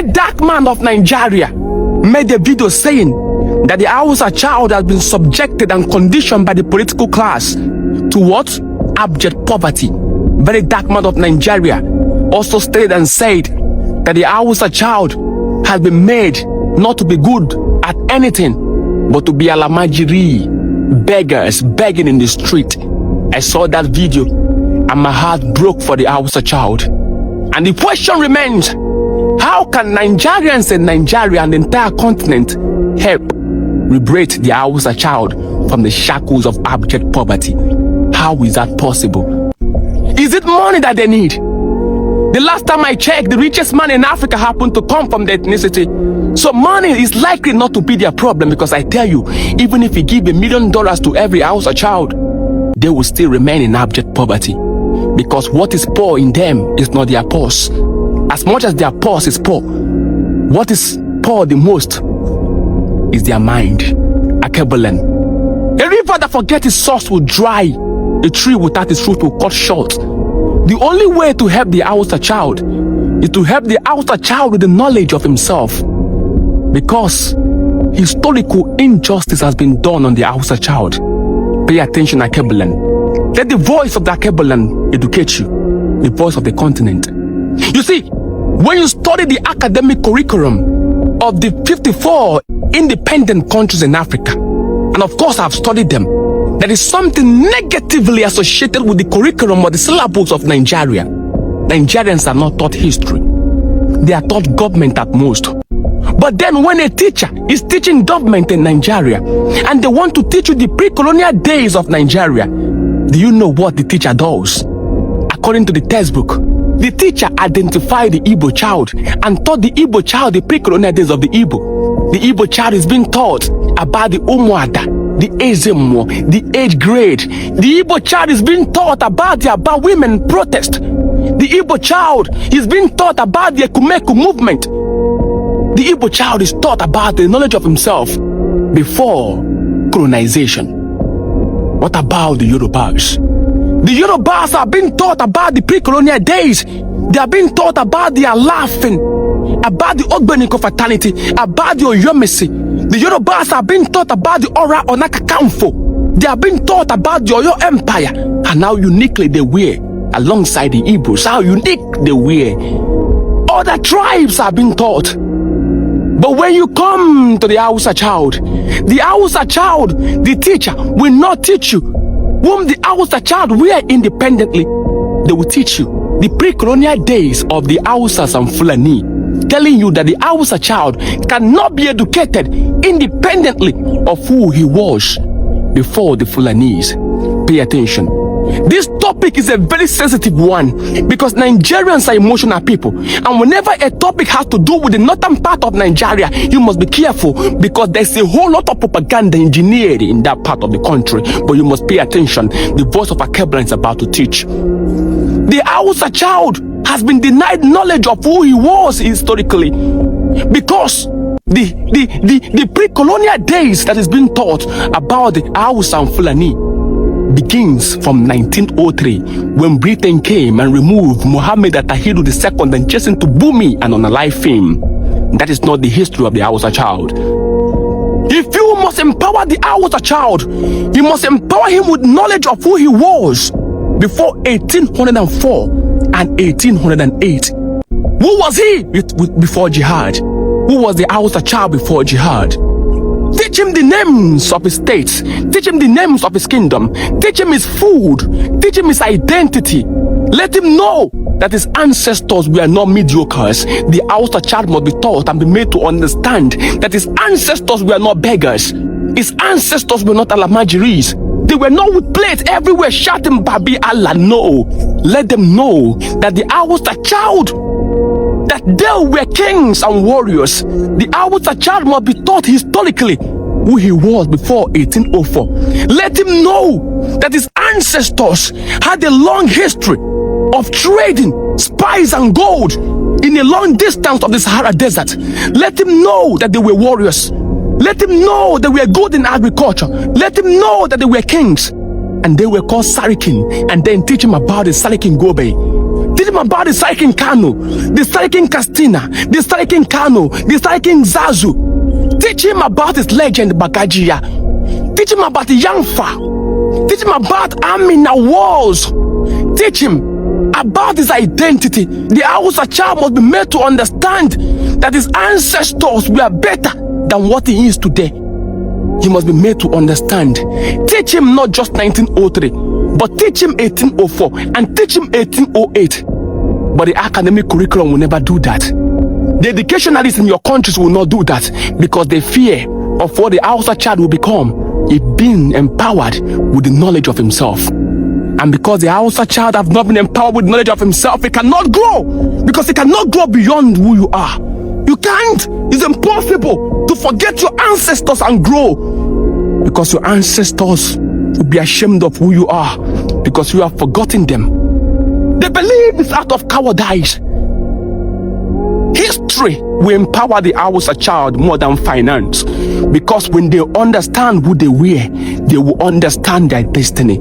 very dark man of Nigeria made a video saying that the Hausa child has been subjected and conditioned by the political class to what? Abject poverty. Very dark man of Nigeria also stated and said that the Hausa child has been made not to be good at anything but to be Almajiri, beggars begging in the street. I saw that video and my heart broke for the Hausa child. And the question remains, how can Nigerians in Nigeria and the entire continent help liberate the Hausa child from the shackles of abject poverty? How is that possible? Is it money that they need? The last time I checked, the richest man in Africa happened to come from the ethnicity. So money is likely not to be their problem, because I tell you, even if you give $1 million to every Hausa child, they will still remain in abject poverty. Because what is poor in them is not their purse. As much as their purse is poor, what is poor the most is their mind. Akebelen. A river that forgets its source will dry. A tree without its root will cut short. The only way to help the Hausa child is to help the Hausa child with the knowledge of himself. Because historical injustice has been done on the Hausa child. Pay attention, Akebelen. Let the voice of the Akebelen educate you. The voice of the continent. You see, when you study the academic curriculum of the 54 independent countries in Africa, and of course I've studied them, there is something negatively associated with the curriculum or the syllabus of Nigeria. Nigerians are not taught history. They are taught government at most. But then when a teacher is teaching government in Nigeria and they want to teach you the pre-colonial days of Nigeria, do you know what the teacher does? According to the textbook, the teacher identified the Igbo child and taught the Igbo child the pre-colonial days of the Igbo. The Igbo child is being taught about the Umuada, the Ezemo, the age grade. The Igbo child is being taught about the Aba women protest. The Igbo child is being taught about the Ekumeku movement. The Igbo child is taught about the knowledge of himself before colonization. What about the Yorubas? The Yorubas are being taught about the pre-colonial days. They are being taught about their laughing, about the Ogbeniko fraternity, about the Oyomesi. The Yorubas are being taught about the Ora Onakakamfo. They are being taught about the Oyo Empire and how uniquely they were alongside the Igbos, how unique they were. Other tribes are being taught. But when you come to the Hausa child, the teacher will not teach you whom the Hausa child were independently. They will teach you the pre-colonial days of the Hausas and Fulani, telling you that the Hausa child cannot be educated independently of who he was before the Fulanis. Pay attention. This topic is a very sensitive one because Nigerians are emotional people, and whenever a topic has to do with the northern part of Nigeria, you must be careful because there's a whole lot of propaganda engineered in that part of the country. But you must pay attention. The voice of Akebelen is about to teach. The Hausa child has been denied knowledge of who he was historically because the pre-colonial days that is being taught about the Hausa and Fulani begins from 1903 when Britain came and removed Muhammad Tahiru II and chased him to Bumi and unalive him. That is not the history of the Hausa child. If you must empower the Hausa child, you must empower him with knowledge of who he was before 1804 and 1808. Who was he before jihad? Who was the Hausa child before jihad? Teach him the names of his states. Teach him the names of his kingdom. Teach him his food. Teach him his identity. Let him know that his ancestors were not mediocres. The Hausa child must be taught and be made to understand that his ancestors were not beggars. His ancestors were not Almajiris. They were not with plates everywhere shouting Babi Allah. No. Let them know that the Hausa child, that they were kings and warriors. The Hausa child must be taught historically who he was before 1804. Let him know that his ancestors had a long history of trading spice and gold in a long distance of the Sahara Desert. Let him know that they were warriors. Let him know that we are good in agriculture. Let him know that they were kings and they were called Sarikin, and then teach him about the Sarikin Gobe. Teach him about the Sarikin Kano, the Sarikin Castina, the Sarikin Kano, the Sarikin Zazu. Teach him about his legend Bagajia. Teach him about the Yangfa. Teach him about Amina Wars. Teach him about his identity. The Hausa child must be made to understand that his ancestors were better than what he is today. He must be made to understand. Teach him not just 1903, but teach him 1804 and teach him 1808. But the academic curriculum will never do that. The educationalists in your countries will not do that because they fear of what the Hausa child will become if being empowered with the knowledge of himself. And because the Hausa child have not been empowered with knowledge of himself, he cannot grow. Because he cannot grow beyond who you are. You can't. It's impossible to forget your ancestors and grow. Because your ancestors will be ashamed of who you are. Because you have forgotten them. They believe it's out of cowardice. History will empower the Hausa child more than finance. Because when they understand who they were, they will understand their destiny.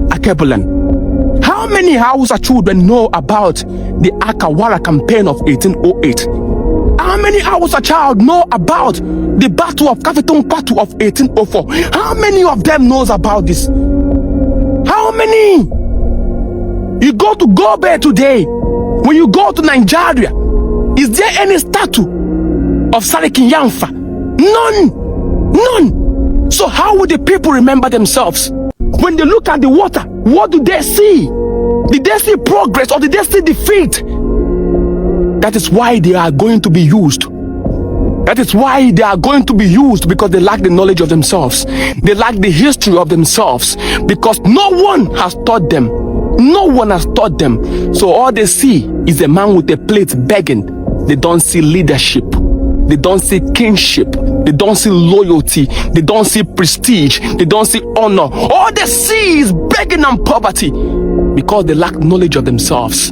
Akebulan, how many Hausa children know about the Akawara campaign of 1808? How many Hausa child know about the Battle of Kafetong Patu of 1804? How many of them knows about this? How many? You go to Gobe today, when you go to Nigeria, is there any statue of Sarikin Yangfa? None. None. So how would the people remember themselves? When they look at the water, what do they see? Did they see progress or did they see defeat? That is why they are going to be used. That is why they are going to be used, because they lack the knowledge of themselves. They lack the history of themselves, because no one has taught them. No one has taught them. So all they see is a man with a plate begging. They don't see leadership. They don't see kingship. They don't see loyalty. They don't see prestige. They don't see honor. All they see is begging and poverty, because they lack knowledge of themselves.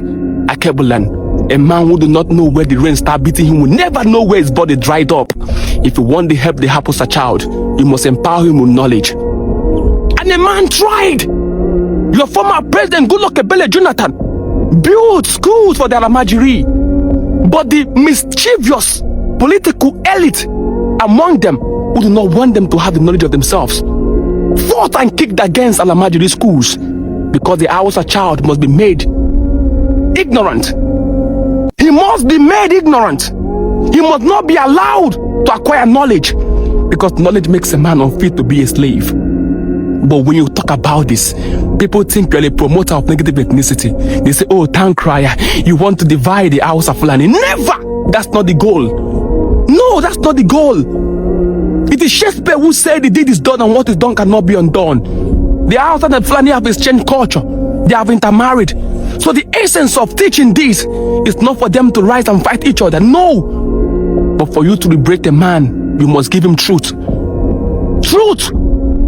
Akebulan, a man who do not know where the rain start beating him will never know where his body dried up. If you want to help the Hausa child, you must empower him with knowledge. And a man tried. Your former president, Goodluck Ebele Jonathan, built schools for the Almajiri. But the mischievous political elite among them who do not want them to have the knowledge of themselves fought and kicked against Almajiri schools, because the Hausa child must be made ignorant. He must be made ignorant. He must not be allowed to acquire knowledge, because knowledge makes a man unfit to be a slave. But when you talk about this, people think you're a promoter of negative ethnicity. They say, oh, town crier, you want to divide the Hausa Fulani. Never! That's not the goal. No, that's not the goal. It is Shakespeare who said the deed is done and what is done cannot be undone. The Hausa and Fulani have exchanged culture. They have intermarried. So the essence of teaching this is not for them to rise and fight each other. No! But for you to liberate a man, you must give him truth. Truth!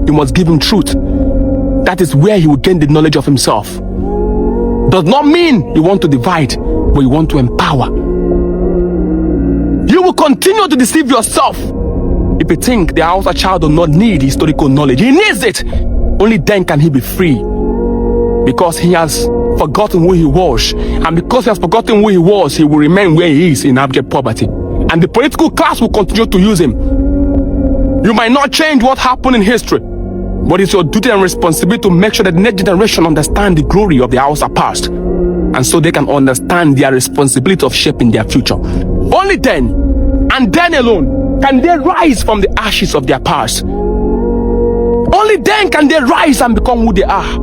You must give him truth. That is where he will gain the knowledge of himself. Does not mean you want to divide, but you want to empower. You will continue to deceive yourself if you think the Hausa child does not need historical knowledge. He needs it. Only then can he be free. Because he has forgotten who he was. And because he has forgotten who he was, he will remain where he is, in abject poverty. And the political class will continue to use him. You might not change what happened in history, but it's your duty and responsibility to make sure that the next generation understand the glory of the Hausa past, and so they can understand their responsibility of shaping their future. Only then, and then alone, can they rise from the ashes of their past. Only then can they rise and become who they are.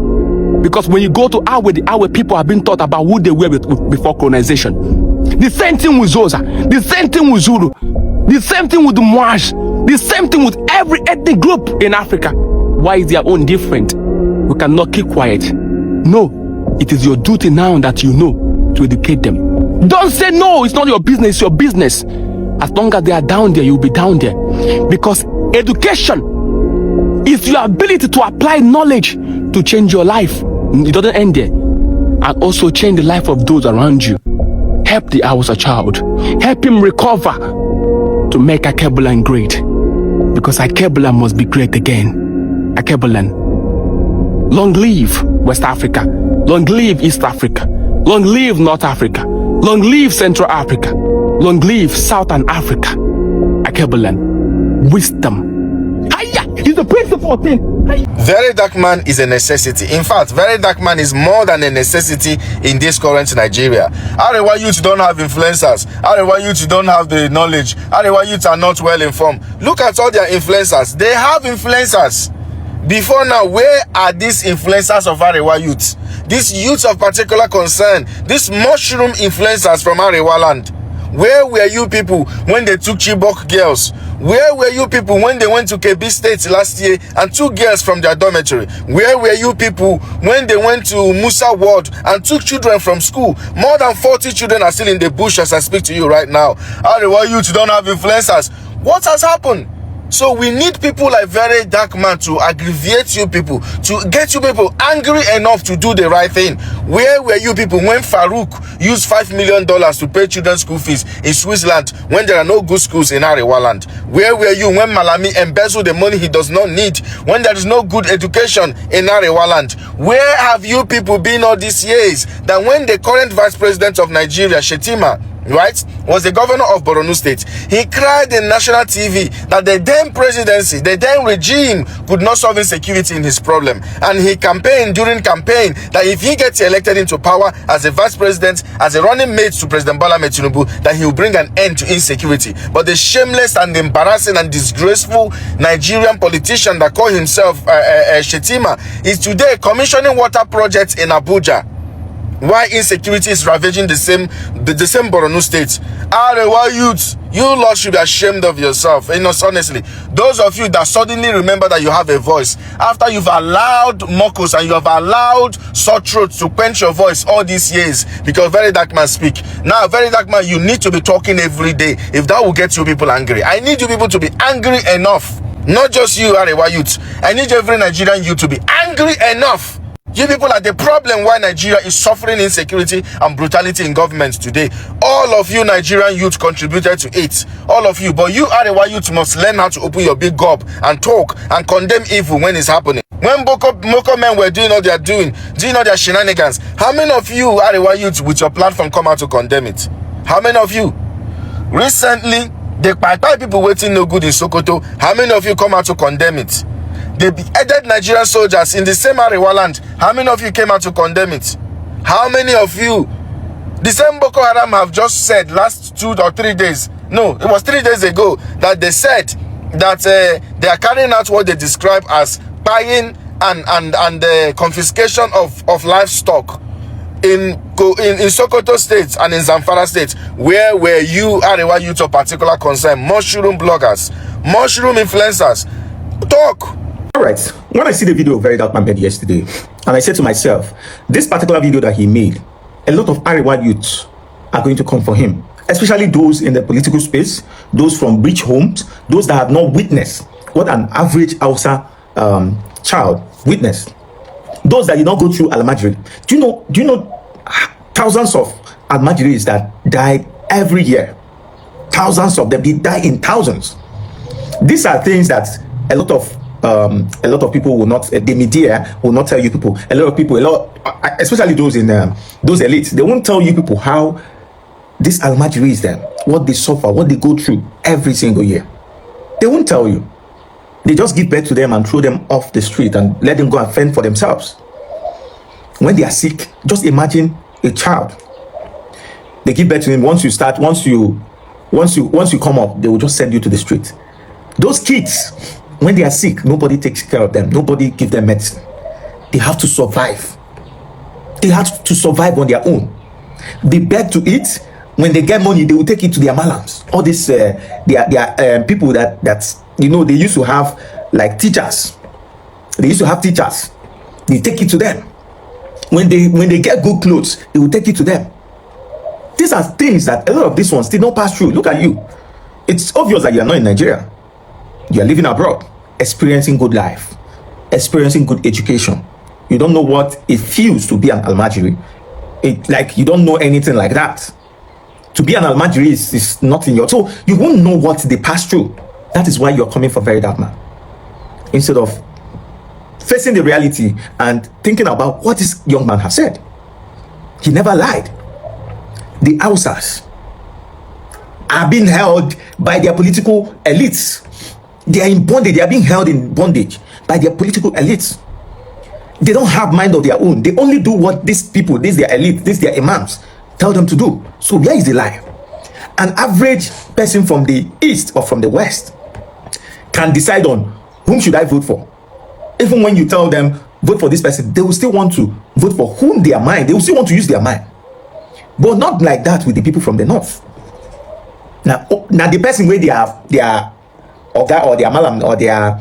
Because when you go to Awe, the Awe people have been taught about who they were before colonization. The same thing with Zosa, the same thing with Zulu, the same thing with the Mwash, the same thing with every ethnic group in Africa. Why is their own different? We cannot keep quiet. No, it is your duty now that you know to educate them. Don't say no, it's not your business, it's your business. As long as they are down there, you'll be down there. Because education is your ability to apply knowledge to change your life. It doesn't end there. And also change the life of those around you. Help the Hausa child. Help him recover to make Akebulan great. Because Akebulan must be great again. Akebulan. Long live West Africa. Long live East Africa. Long live North Africa. Long live Central Africa. Long live Southern Africa. Akebulan. Wisdom. Hiya! It's the principal thing. Hiya. Very dark man is a necessity. In fact, very dark man is more than a necessity in this current Nigeria. Arewa youth don't have influencers. Arewa youth don't have the knowledge. Arewa youth are not well informed. Look at all their influencers. They have influencers. Before now, where are these influencers of Arewa youth? These youths of particular concern, these mushroom influencers from Arewa land. Where were you people when they took Chibok girls? Where were you people when they went to KB State last year and took girls from their dormitory? Where were you people when they went to Musa Ward and took children from school? More than 40 children are still in the bush as I speak to you right now. Arewa youth don't have influencers. What has happened? So we need people like Very Dark Man to aggravate you people, to get you people angry enough to do the right thing. Where were you people when Farouk used $5 million to pay children's school fees in Switzerland when there are no good schools in Arewa land? Where were you when Malami embezzled the money he does not need, when there is no good education in Arewa land? Where have you people been all these years that when the current vice president of Nigeria, Shetima, right, was the governor of Borno State, he cried in national TV that the then presidency, the then regime could not solve insecurity in his problem, and he campaigned during campaign that if he gets elected into power as a vice president, as a running mate to President Bola Ahmed Tinubu, that he will bring an end to insecurity. But the shameless and embarrassing and disgraceful Nigerian politician that called himself Shetima is today commissioning water projects in Abuja. Why insecurity is ravaging the same Borno state. Arewa youth, you lot should be ashamed of yourself. And honestly, those of you that suddenly remember that you have a voice after you've allowed Mokos and you have allowed sore throats to quench your voice all these years because Very Dark Man speak. Now, Very Dark Man, you need to be talking every day if that will get you people angry. I need you people to be angry enough. Not just you, Arewa youth. I need every Nigerian youth to be angry enough. You people are the problem why Nigeria is suffering insecurity and brutality in government today. All of you Nigerian youth contributed to it. All of you. But you Arewa youth must learn how to open your big gob and talk and condemn evil when it's happening. When Moko men were doing all they are doing all their shenanigans, how many of you Arewa youth with your platform come out to condemn it? How many of you? Recently, the Pai people waiting no good in Sokoto, how many of you come out to condemn it? The beheaded Nigerian soldiers in the same Arewa land, how many of you came out to condemn it? How many of you? The same Boko Haram have just said last 2 or 3 days, no, it was 3 days ago, that they said that they are carrying out what they describe as buying and confiscation of livestock in Sokoto State and in Zamfara State. Where were you, Arewa youth of particular concern, mushroom bloggers, mushroom influencers? Talk. All right, when I see the video of Very Dark Man made yesterday, and I said to myself, this particular video that he made, a lot of Arewa youths are going to come for him, especially those in the political space, those from rich homes, those that have not witnessed what an average Hausa child witnessed, those that did not go through Almajiri. Do you know thousands of Almajiris that died every year? Thousands of them, they die in thousands. These are things that a lot of people will not, the media will not tell you people. A lot of people, especially those in those elites, they won't tell you people how this Almajiri is them, what they suffer, what they go through every single year. They won't tell you. They just give birth to them and throw them off the street and let them go and fend for themselves. When they are sick, just imagine a child. They give birth to him. Once you come up, they will just send you to the street. Those kids, when they are sick, nobody takes care of them. Nobody gives them medicine. They have to survive. They have to survive on their own. They beg to eat. When they get money, they will take it to their malams. All these people that they used to have like teachers. They used to have teachers. They take it to them. When they get good clothes, they will take it to them. These are things that a lot of these ones did not pass through. Look at you. It's obvious that you are not in Nigeria. You are living abroad, experiencing good life, experiencing good education. You don't know what it feels to be an Almajiri. Like you don't know anything like that. To be an Almajiri is not in your... So you won't know what they pass through. That is why you're coming for Very Dark Man. Instead of facing the reality and thinking about what this young man has said. He never lied. The Hausas are being held by their political elites. They are in bondage. They are being held in bondage by their political elites. They don't have mind of their own. They only do what these people, these their elite, these their imams tell them to do. So where is the lie? An average person from the east or from the west can decide on whom should I vote for. Even when you tell them vote for this person, they will still want to vote for whom their mind. They will still want to use their mind. But not like that with the people from the north. Now the person where they are Oga or their malam or their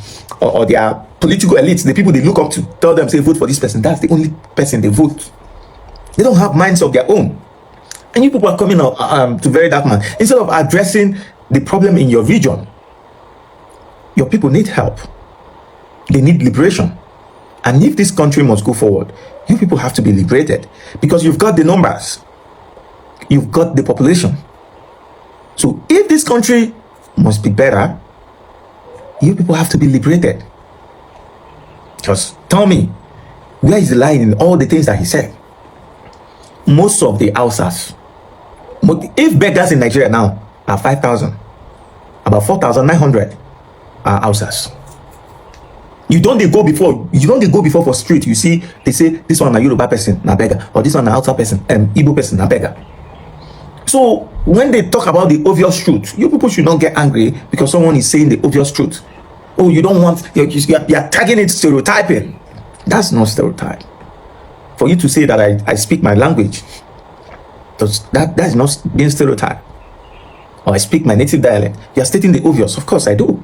political elites, the people they look up to, tell them say vote for this person. That's the only person they vote. They don't have minds of their own. And you people are coming out to Very Dark Man. Instead of addressing the problem in your region, your people need help. They need liberation. And if this country must go forward, you people have to be liberated, because you've got the numbers, you've got the population. So if this country must be better, you people have to be liberated. Just tell me, where is the lie in all the things that he said? Most of the Hausas, if beggars in Nigeria now are 5,000, about 4,900 are Hausas. You don't go before for street. You see, they say this one a Yoruba person, na beggar, or this one a Hausa person, Igbo person, na beggar. So when they talk about the obvious truth, you people should not get angry because someone is saying the obvious truth. Oh, you don't want, you're tagging it stereotyping. That's not stereotype. For you to say that I speak my language, that is not being stereotype. Or I speak my native dialect. You're stating the obvious. Of course I do.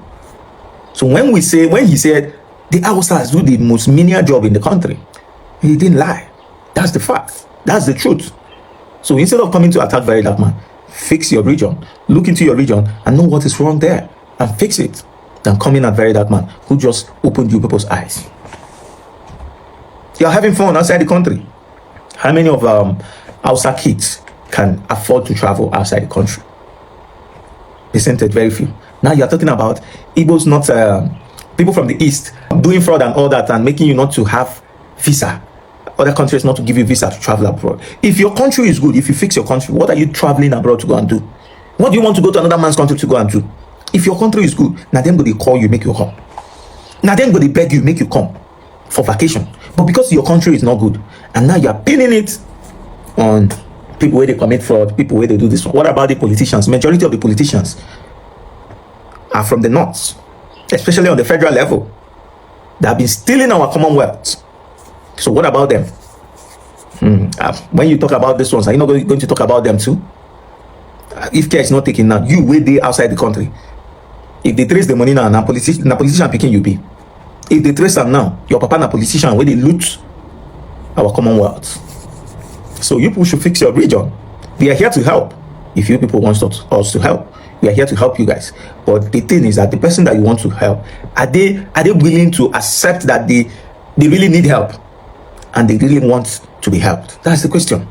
So when he said the Hausas do the most menial job in the country, he didn't lie. That's the fact. That's the truth. So instead of coming to attack Very Dark Man, fix your region, look into your region and know what is wrong there and fix it, than coming at Very Dark Man who just opened you people's eyes. You're having fun outside the country. How many of Hausa kids can afford to travel outside the country? They sent it very few. Now you're talking about Igbos, not people from the east doing fraud and all that and making you not to have visa. Other countries not to give you visa to travel abroad. If your country is good, if you fix your country, what are you traveling abroad to go and do? What do you want to go to another man's country to go and do? If your country is good, now them go they call you, make you come. Now them go they beg you, make you come for vacation. But because your country is not good, and now you're pinning it on people where they commit fraud, people where they do this. What about the politicians? Majority of the politicians are from the north, especially on the federal level. They have been stealing our commonwealth. So what about them? When you talk about this ones, are you not going to talk about them too? If care is not taken now, you wait there outside the country. If they trace the money now, na politician picking you be. If they trace them now, your papa na politician where they loot our commonwealth. So you people should fix your region. We are here to help. If you people want us to help, we are here to help you guys. But the thing is that the person that you want to help, are they willing to accept that they really need help and they really want to be helped? That's the question.